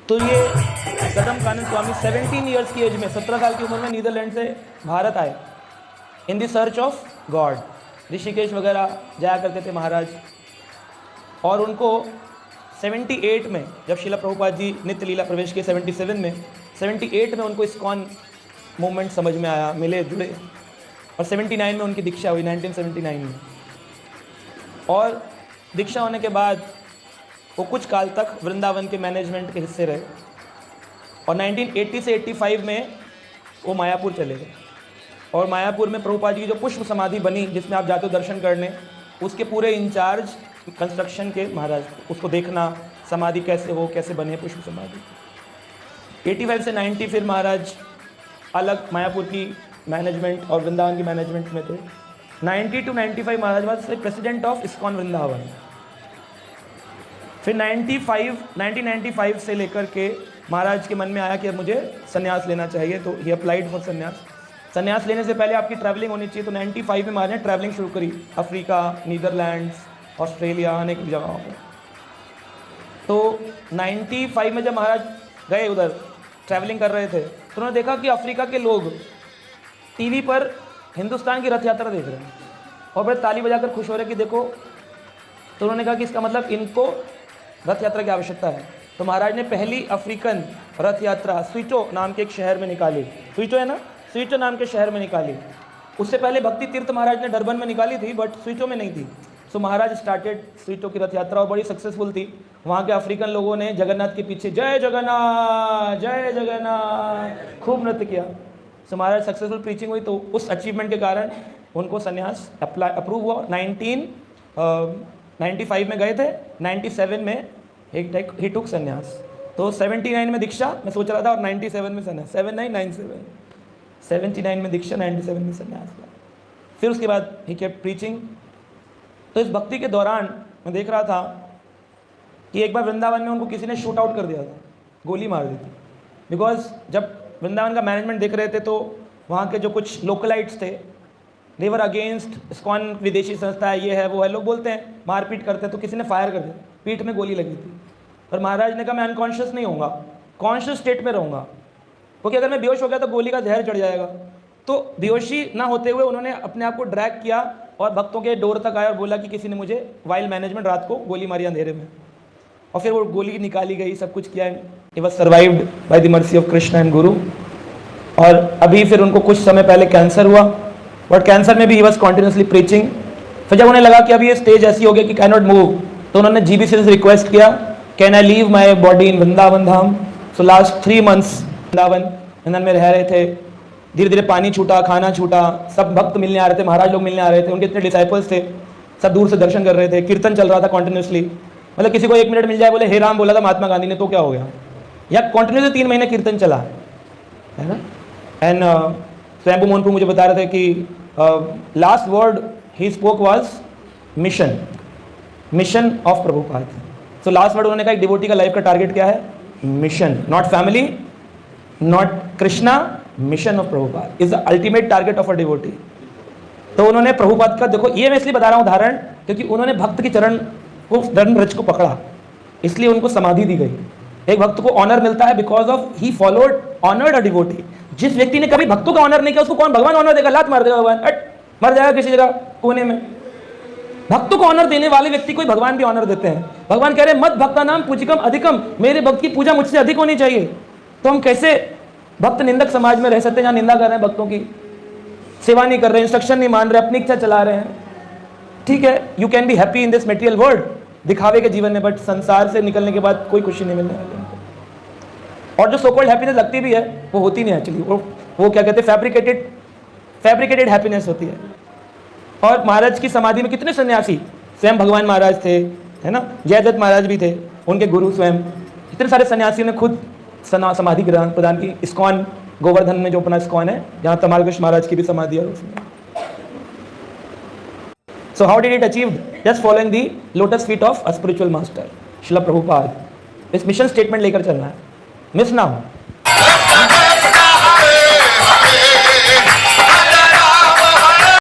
तो ये कदमकानन स्वामी 17 ईयर्स की एज में, 17 साल की उम्र में नीदरलैंड से भारत आए in the search of God. Rishikesh वगैरह जाया करते थे महाराज। और उनको 78 में जब शिला प्रभुपाद जी नित्य लीला प्रवेश किए 77 में, 78 में उनको इस्कॉन मूवमेंट समझ में आया, मिले, जुड़े, और 79 में उनकी दीक्षा हुई, 1979 में। और दीक्षा होने के बाद वो कुछ काल तक वृंदावन के मैनेजमेंट के हिस्से रहे और 1980 से 85 में वो मायापुर चले गए। और मायापुर में प्रभुपाद जी की जो पुष्प समाधि बनी, जिसमें आप जाते हो दर्शन करने, उसके पूरे इंचार्ज कंस्ट्रक्शन के महाराज, उसको देखना समाधि कैसे हो, कैसे बने पुष्प समाधि। 85 से 90 फिर महाराज अलग मायापुर की मैनेजमेंट और वृंदावन की मैनेजमेंट में थे। 90 to 95 Maharaj was president of ISKCON Vrindavan. फिर 1995 से लेकर के महाराज के मन में आया कि अब मुझे संन्यास लेना चाहिए, तो ही अप्लाइड फॉर संन्यास। संन्यास लेने से पहले आपकी ट्रैवलिंग होनी चाहिए, तो 95 में महाराज ने ट्रैवलिंग शुरू करी, अफ्रीका, नीदरलैंड्स, ऑस्ट्रेलिया, अनेक जगहों पर। तो 95 में जब महाराज गए उधर ट्रैवलिंग कर रहे थे, तो उन्होंने देखा कि अफ्रीका के लोग टीवी पर हिंदुस्तान की रथ यात्रा देख रहे हैं और बड़े ताली बजाकर खुश हो रहे कि देखो। तो उन्होंने कहा कि इसका मतलब इनको रथ यात्रा की आवश्यकता है। तो महाराज ने पहली अफ्रीकन रथ यात्रा स्विचो नाम के एक शहर में निकाली। स्विचो है ना, स्विचो नाम के शहर में निकाली। उससे पहले भक्ति तीर्थ महाराज ने डरबन में निकाली थी, बट स्विचो में नहीं थी। सो महाराज स्टार्टेड स्विचो की रथ यात्रा और बड़ी सक्सेसफुल थी। वहाँ के अफ्रीकन लोगों ने जगन्नाथ के पीछे जय जगन्नाथ खूब नृत्य किया। सो महाराज सक्सेसफुल प्रीचिंग हुई, तो उस अचीवमेंट के कारण उनको संन्यास अप्रूव हुआ। 1995 में गए थे, 97 में ही टुक संन्यास। तो 79 में दीक्षा मैं सोच रहा था और 97 में संन्यास, 79 में दीक्षा, 97 में संन्यास। फिर उसके बाद ही केप्ट प्रीचिंग। तो इस भक्ति के दौरान मैं देख रहा था कि एक बार वृंदावन में उनको किसी ने शूट आउट कर दिया था, गोली मार दी थी। बिकॉज जब वृंदावन का मैनेजमेंट देख रहे थे तो वहाँ के जो कुछ लोकलाइट्स थे, दे वर अगेंस्ट इस्कॉन, विदेशी संस्था है, ये है वो है, लोग बोलते हैं, मारपीट करते हैं। तो किसी ने फायर कर दिया, पीठ में गोली लगी थी। और महाराज ने कहा मैं अनकॉन्शियस नहीं होऊंगा, कॉन्शियस स्टेट में रहूँगा, क्योंकि अगर मैं बेहोश हो गया तो गोली का जहर चढ़ जाएगा। तो बेहोशी ना होते हुए उन्होंने अपने आप को ड्रैग किया और भक्तों के डोर तक आया और बोला कि किसी ने मुझे वाइल्ड मैनेजमेंट रात को गोली मारी अंधेरे में। और फिर वो गोली निकाली गई, सब कुछ किया। He was survived by the mercy of Krishna and गुरु। और अभी फिर उनको कुछ समय पहले कैंसर हुआ, बट कैंसर में भी ही वाज कॉन्टिन्यूसली प्रीचिंग। फिर जब उन्हें लगा कि अभी ये स्टेज ऐसी हो गई कि कैन नॉट मूव, तो उन्होंने जीबीसी से रिक्वेस्ट किया, can I leave my body in Vrindavan Dham. So last 3 months Vrindavan में रह रहे थे। धीरे धीरे पानी छूटा, खाना छूटा, सब भक्त मिलने आ रहे थे, महाराज लोग मिलने आ रहे थे, उनके इतने डिसाइपल्स थे, सब दूर से दर्शन कर रहे थे, कीर्तन चल रहा था कॉन्टिन्यूसली। मतलब किसी को 1 मिनट मिल जाए, बोले हे राम बोला था महात्मा गांधी ने, तो क्या हो गया। या कॉन्टिन्यूसली 3 महीने कीर्तन चला है ना। एंड स्वयंभू मोहनपुर मुझे बता रहे थे कि last word he spoke was mission, mission of Prabhupada. So last word उन्होंने कहा, एक डिवोटी का लाइफ का टारगेट क्या है, mission, not family, not Krishna, mission of Prabhupada is the ultimate target of a devotee. तो उन्होंने प्रभुपाद का, देखो ये मैं इसलिए बता रहा हूँ उदाहरण, क्योंकि उन्होंने भक्त की चरण रज को पकड़ा, इसलिए उनको समाधि दी गई। एक भक्त को ऑनर मिलता है because of he followed, honoured a devotee. जिस व्यक्ति ने कभी भक्तों का ऑनर नहीं किया, उसको कौन भगवान ऑनर देगा, लात मार देगा भगवान, मर जाएगा किसी जगह कोने में। भक्तों को ऑनर देने वाले व्यक्ति को ही भगवान भी ऑनर देते हैं। भगवान कह रहे हैं मत भक्ता नाम पूजिकम अधिकम, मेरे भक्त की पूजा मुझसे अधिक होनी चाहिए। तो हम कैसे भक्त निंदक समाज में रह सकते हैं, जहाँ निंदा कर रहे हैं, भक्तों की सेवा नहीं कर रहे, इंस्ट्रक्शन नहीं मान रहे, अपनी इच्छा चला रहे हैं। ठीक है, you can be happy in this material world, दिखावे के जीवन में, बट संसार से निकलने के बाद कोई खुशी नहीं मिलने वाली। और जो सो कॉल्ड हैप्पीनेस लगती भी है, वो होती नहीं एक्चुअली, वो क्या कहते हैं, फैब्रिकेटेड हैप्पीनेस होती है। और महाराज की समाधि में कितने सन्यासी, स्वयं भगवान महाराज थे, है ना, जयदत्त महाराज भी थे, उनके गुरु स्वयं, इतने सारे सन्यासियों ने खुद समाधि प्रदान की। इस्कॉन गोवर्धन में जो अपना इस्कॉन है, जहाँ तमाल कृष्ण महाराज की भी समाधि है उसमें। So how did it achieve? Just following the lotus feet of a spiritual master, Srila Prabhupada. इस मिशन स्टेटमेंट लेकर चलना है, मिस ना हो।